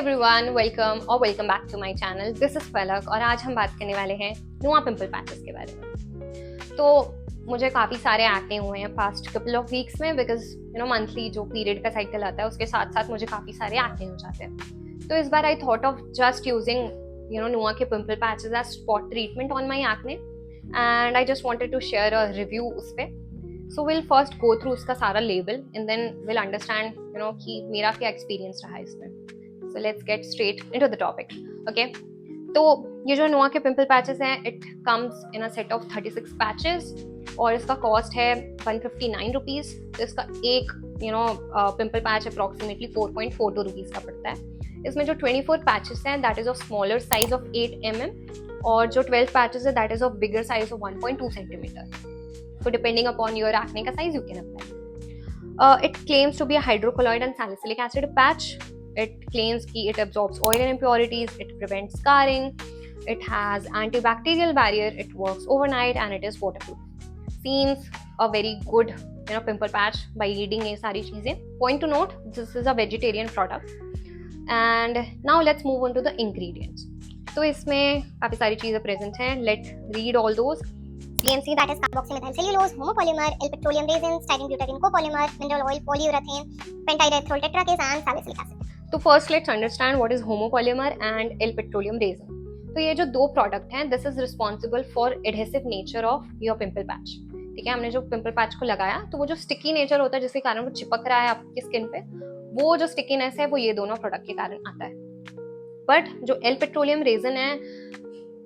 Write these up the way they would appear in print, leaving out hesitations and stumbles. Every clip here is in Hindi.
Everyone, welcome back to my channel. This is Palak और आज हम बात करने वाले हैं नुआ पिंपल पैचेस के बारे में। तो मुझे काफ़ी सारे एक्ने हुए हैं पास्ट कपल ऑफ वीक्स में, बिकॉज मंथली जो पीरियड का साइकिल आता है उसके साथ साथ मुझे काफ़ी सारे एक्ने हो जाते हैं। तो इस बार I thought of just using Nua के pimple patches as spot treatment on my acne, and I just wanted to share a review उस पर। So will first go through उसका सारा label and then will understand कि मेरा क्या एक्सपीरियंस रहा है इसमें। So let's get straight into the topic. Okay, तो ये जो नुआ के पिंपल पैचेस हैं, it comes in a set of 36 patches और इसका कॉस्ट है 159 रुपीज़। तो इसका एक पिंपल पैच अप्रॉक्सीमेटली 4.42 रुपीज़ का पड़ता है। इसमें जो 24 पैचेस हैं that is of smaller size of 8 mm और जो 12 पैचेस है that is of bigger size of 1.2 centimetre. So depending upon your acne का size you can apply. It claims to be a hydrocolloid and salicylic acid patch. It claims that it absorbs oil and impurities, it prevents scarring, it has antibacterial barrier, it works overnight and it is waterproof. Seems a very good pimple patch by reading ये सारी चीजें. Point to note, this is a vegetarian product. And now let's move on to the ingredients. तो इसमें काफी सारी चीजें present हैं. Let's read all those. CMC, that is carboxymethyl cellulose, homopolymer, L-petroleum resin, styrene butadiene copolymer, mineral oil, polyurethane, pentyrethrol tetracase and salicylic acid. तो first let's understand what is homopolymer and L petroleum resin. तो ये जो दो प्रोडक्ट हैं, this is responsible for adhesive nature of your pimple patch. ठीक है, हमने जो पिंपल पैच को लगाया तो वो जो स्टिकी नेचर होता है जिसके कारण वो चिपक रहा है आपकी स्किन पे, वो जो स्टिकीनेस है वो ये दोनों प्रोडक्ट के कारण आता है। बट जो एल पेट्रोलियम रेजिन है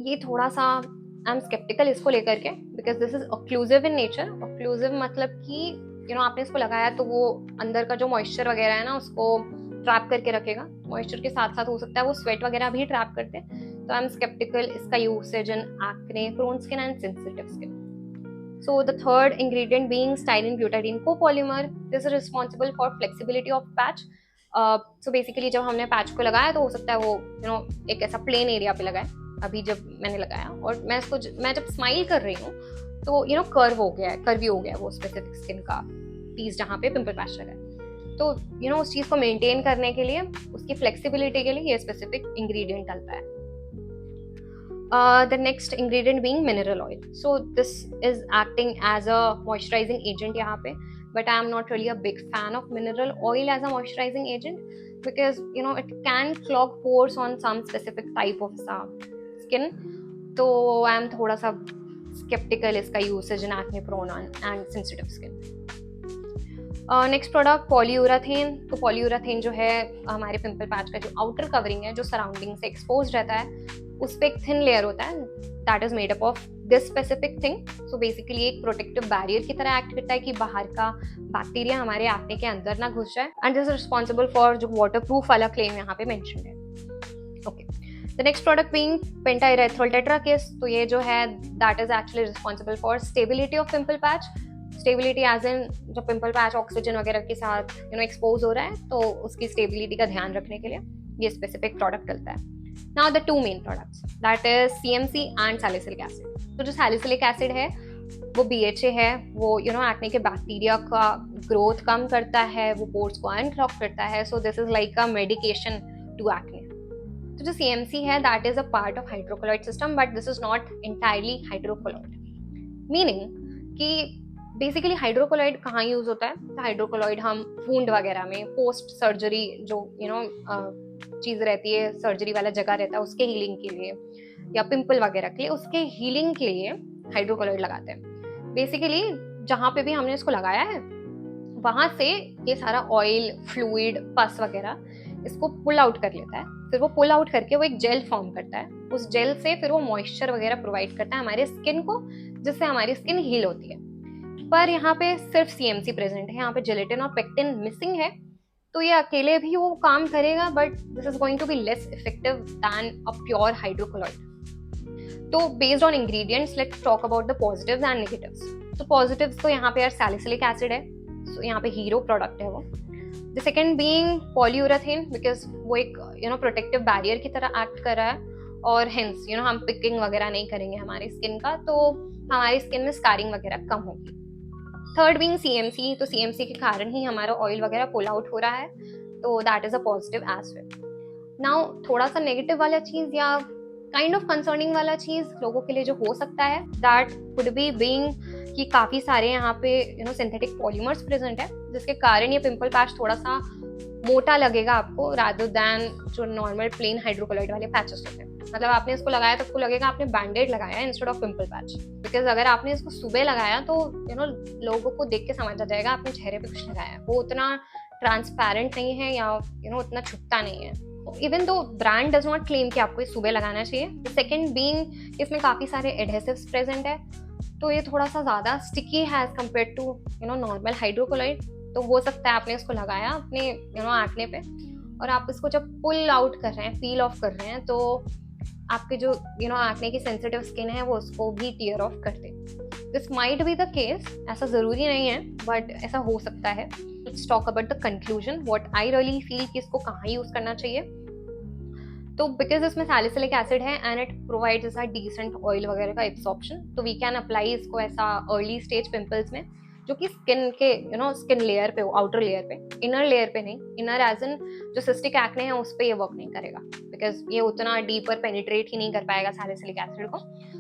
ये थोड़ा सा आई एम स्केप्टिकल इसको लेकर के, because this is occlusive in nature. Occlusive मतलब कि आपने इसको लगाया तो वो अंदर का जो मॉइस्चर वगैरह है ना उसको ट्रैप करके रखेगा। मॉइस्चर के साथ साथ हो सकता है वो स्वेट वगैरह भी ट्रैप करते हैं। तो आई एम स्केप्टिकल इसका usage in acne, prone skin and sensitive skin. So the third ingredient being styrene butadiene copolymer, this is responsible for flexibility of patch. So basically जब हमने पैच को लगाया तो हो सकता है वो एक ऐसा प्लेन एरिया पे लगाए। अभी जब मैंने लगाया और मैं जब स्माइल कर रही हूँ तो कर्व हो गया है, कर्वी हो गया है वो स्पेसिफिक स्किन का पीस जहाँ पे पिंपल पैच लगा है। तो उस चीज को मेंटेन करने के लिए, उसकी फ्लेक्सिबिलिटी के लिए ये स्पेसिफिक इंग्रेडिएंट डलता है। The next ingredient being mineral oil. So this is acting as a moisturising agent यहाँ पे, but I am not really a big fan of mineral oil as a moisturising agent, because it can clog pores on some specific type of skin. तो आई एम थोड़ा सा स्केप्टिकल इसका usage in acne prone and sensitive skin. Next product polyurethane. तो पॉलीयूराथेन जो है हमारे पिंपल पैच का जो आउटर कवरिंग है, जो सराउंडिंग से एक्सपोज रहता है, उस पर एक थिन लेयर होता है that is made up of this specific thing. So basically एक प्रोटेक्टिव बैरियर की तरह एक्ट करता है कि बाहर का बैक्टीरिया हमारे एक्ने के अंदर ना घुस जाए, and this is responsible for जो वाटरप्रूफ वाला क्लेम यहाँ पे मेंशन्ड है। Okay, the next product being pentaerythritol tetrakis. तो ये जो है that is actually responsible for stability of pimple patch. Stability as in जो पिंपल पैच ऑक्सीजन वगैरह के साथ एक्सपोज हो रहा है तो उसकी स्टेबिलिटी का ध्यान रखने के लिए ये स्पेसिफिक प्रोडक्ट डलता है। Now the two main products that is CMC and salicylic acid. तो जो सैलिसिलिक एसिड है वो BHA है, वो एक्ने के बैक्टीरिया का ग्रोथ कम करता है, वो पोर्स को अनक्लॉग करता है। So this is like a medication to acne. तो जो CMC है that is a part of hydrocolloid system, but this is not entirely hydrocolloid, meaning कि बेसिकली हाइड्रोकोलॉइड कहाँ यूज होता है। तो हाइड्रोकोलॉइड हम वुंड वगैरह में, पोस्ट सर्जरी जो चीज रहती है, सर्जरी वाला जगह रहता है उसके हीलिंग के लिए, या पिंपल वगैरह के लिए, उसके हीलिंग के लिए हाइड्रोकोलॉइड लगाते हैं। बेसिकली जहाँ पे भी हमने इसको लगाया है वहां से ये सारा ऑयल, फ्लूइड, पस वगैरह इसको पुल आउट कर लेता है। फिर वो पुल आउट करके वो एक जेल फॉर्म करता है। उस जेल से फिर वो मॉइस्चर वगैरह प्रोवाइड करता है हमारे स्किन को, जिससे हमारी स्किन हील होती है। पर यहाँ पे सिर्फ CMC प्रेजेंट है, यहाँ पे जेलेटिन और पेक्टिन मिसिंग है। तो ये अकेले भी वो काम करेगा, but this is going to be less effective than a pure hydrocolloid. तो based on ingredients let's talk about the positives and negatives. तो पॉजिटिव्स तो यहाँ पे यार सैलिसिलिक एसिड है, सो यहाँ पे हीरो प्रोडक्ट है वो। द सेकेंड बीइंग पॉलीयूराथेन, बिकॉज वो एक प्रोटेक्टिव बैरियर की तरह एक्ट कर रहा है, और हेंस हम पिकिंग वगैरह नहीं करेंगे हमारी स्किन का, तो हमारी स्किन में स्कारिंग वगैरह कम होगी। थर्ड बीइंग CMC, तो CMC के कारण ही हमारा ऑयल वगैरह पुल आउट हो रहा है, तो that is a positive as well. Now थोड़ा सा नेगेटिव वाला चीज या काइंड ऑफ कंसर्निंग वाला चीज लोगों के लिए जो हो सकता है, दैट वुड बी बीइंग कि काफी सारे यहाँ पे सिंथेटिक पॉलीमर्स प्रेजेंट है, जिसके कारण ये पिंपल पैच थोड़ा सा मोटा लगेगा आपको रादर देन जो नॉर्मल प्लेन हाइड्रोकोलाइड वाले पैचेस होते हैं। मतलब आपने इसको लगाया तो आपको लगेगा आपने बैंडेड लगाया है instead of pimple patch. Because अगर आपने इसको सुबह लगाया तो लोगों को देख के समझ आ जाएगा आपने चेहरे पे कुछ लगाया है, वो उतना ट्रांसपेरेंट नहीं है या उतना छुपता नहीं है। Even though brand does not claim कि आपको ये सुबह लगाना चाहिए। सेकेंड बीइंग इसमें काफ़ी सारे एडहेसिव्स प्रेजेंट है, तो ये थोड़ा सा ज़्यादा स्टिकी है as compare to normal hydrocolloid. तो हो सकता है आपने इसको लगाया अपने एक्ने पे और आप इसको जब पुल आउट कर रहे हैं, पील ऑफ कर रहे हैं, तो आपके जो एक्ने की सेंसिटिव स्किन है वो उसको भी टीयर ऑफ कर दे। This might be the case, ऐसा ज़रूरी नहीं है बट ऐसा हो सकता है। Let's talk about the conclusion, what I really feel कि इसको कहाँ यूज़ करना चाहिए। तो बिकॉज इसमें सैलिसिलिक एसिड है एंड इट प्रोवाइड्स ऐसा डिसेंट ऑयल वगैरह का एब्सॉर्प्शन, तो वी कैन अप्लाई इसको ऐसा अर्ली स्टेज पिंपल्स में जो कि स्किन के स्किन लेयर पे हो, आउटर लेयर पे, इनर लेयर पे नहीं। इनर एज इन जो सिस्टिक एक्ने है उस पर ये वर्क नहीं करेगा बिकॉज ये उतना डीपर पेनिट्रेट ही नहीं कर पाएगा सैलिसिलिक एसिड को।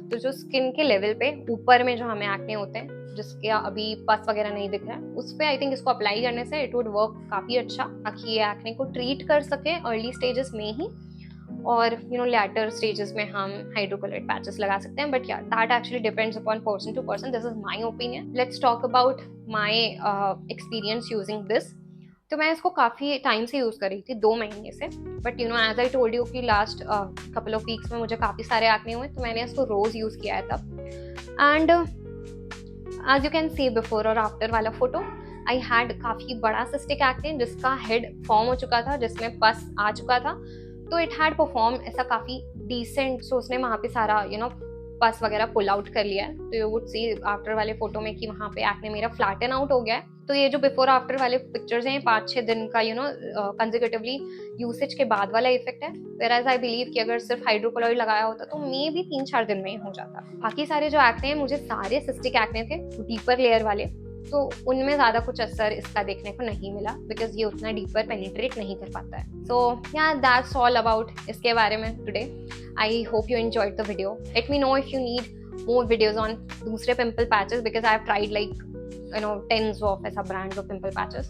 तो जो स्किन के लेवल पे ऊपर में जो हमें एक्ने होते हैं जिसके अभी पस वगैरह नहीं दिख रहा है, उस पर आई थिंक इसको अप्लाई करने से इट वुड वर्क काफ़ी अच्छा, ताकि ये एक्ने को ट्रीट कर सके अर्ली स्टेजेस में ही, और लेटर स्टेजेस में हम हाइड्रोकोलाइड पैचेस लगा सकते हैं। But yeah that actually depends upon person to person, this is my opinion. Let's talk about my experience using this. तो मैं इसको काफ़ी टाइम से यूज़ कर रही थी, 2 महीने से, but as I told you कि लास्ट कपल ऑफ वीक्स में मुझे काफ़ी सारे एक्ने हुए, तो मैंने इसको रोज़ यूज़ किया है तब। And as you can see before और आफ्टर वाला फोटो, आई हैड काफ़ी बड़ा सिस्टिक एक्ने जिसका हेड फॉर्म हो चुका था, जिसमें पस आ चुका था। तो इट हैड परफॉर्म ऐसा काफ़ी डिसेंट, सो उसने वहाँ पे सारा पस वगैरह पुल आउट कर लिया है। तो यू वुड सी आफ्टर वाले फोटो में कि वहाँ पे एक्ने मेरा फ्लैटन आउट हो गया है। तो ये जो बिफोर आफ्टर वाले पिक्चर्स हैं 5-6 दिन का कंसेक्यूटिवली यूसेज के बाद वाला इफेक्ट है। व्हेयरएज आई बिलीव कि अगर सिर्फ हाइड्रोकोलाइड लगाया होता तो मे भी 3-4 दिन में ही हो जाता। बाकी सारे जो एक्ने हैं मुझे सारे सिस्टिक एक्ने थे, डीपर लेयर वाले, तो उनमें ज़्यादा कुछ असर इसका देखने को नहीं मिला बिकॉज ये उतना डीपर पेनिट्रेट नहीं कर पाता है। सो या दैट्स ऑल अबाउट इसके बारे में today. I hope you enjoyed the video. Let me know if you need more videos on दूसरे pimple patches because I have tried like tens of ऐसा brands of pimple patches.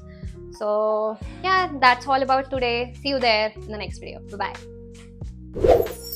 So yeah, that's all about today. See you there in the next video. Bye bye.